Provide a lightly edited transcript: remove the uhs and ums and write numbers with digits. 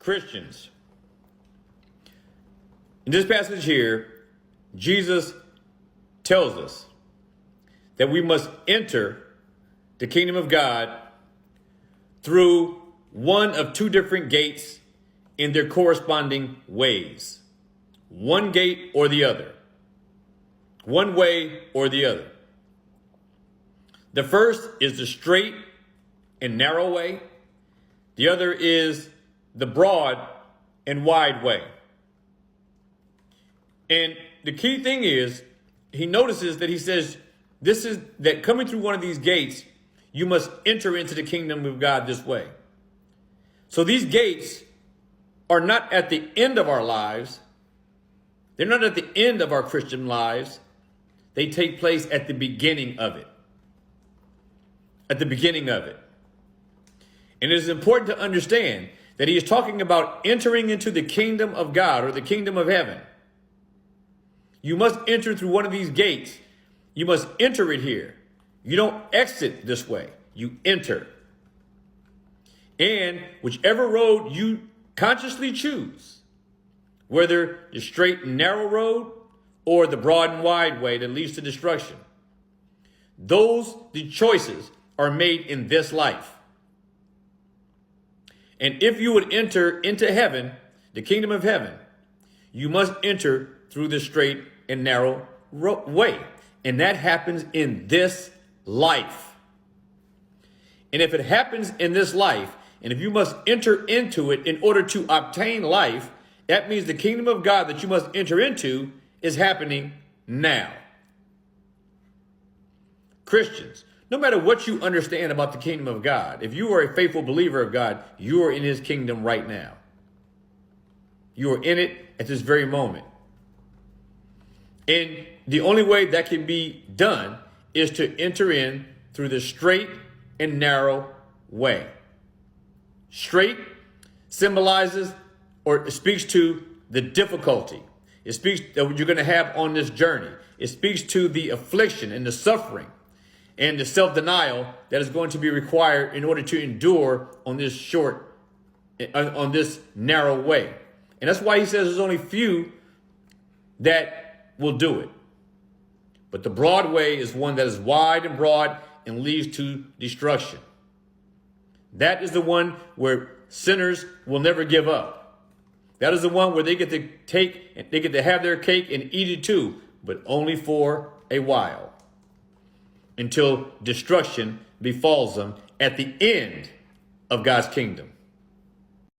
Christians, in this passage here, Jesus tells us that we must enter the kingdom of God through one of two different gates in their corresponding ways. One gate or the other. One way or the other. The first is the straight and narrow way. The other is the broad and wide way. And the key thing is, he notices that he says, this is that coming through one of these gates, you must enter into the kingdom of God this way. So these gates are not at the end of our lives. They're not at the end of our Christian lives. They take place at the beginning of it. At the beginning of it. And it is important to understand that he is talking about entering into the kingdom of God or the kingdom of heaven. You must enter through one of these gates. You must enter it here. You don't exit this way. You enter. And whichever road you consciously choose, whether the straight and narrow road or the broad and wide way that leads to destruction, the choices are made in this life. And if you would enter into heaven, the kingdom of heaven, you must enter through the straight and narrow way. And that happens in this life. And if it happens in this life, and if you must enter into it in order to obtain life, that means the kingdom of God that you must enter into is happening now. Christians, no matter what you understand about the kingdom of God, if you are a faithful believer of God, you are in his kingdom right now. You are in it at this very moment. And the only way that can be done is to enter in through the straight and narrow way. Straight symbolizes or speaks to the difficulty. It speaks that what you're going to have on this journey. It speaks to the affliction and the suffering and the self-denial that is going to be required in order to endure on this narrow way. And that's why he says there's only few that will do it. But the broad way is one that is wide and broad and leads to destruction. That is the one where sinners will never give up. That is the one where they get to have their cake and eat it too, but only for a while, until destruction befalls them at the end of God's kingdom.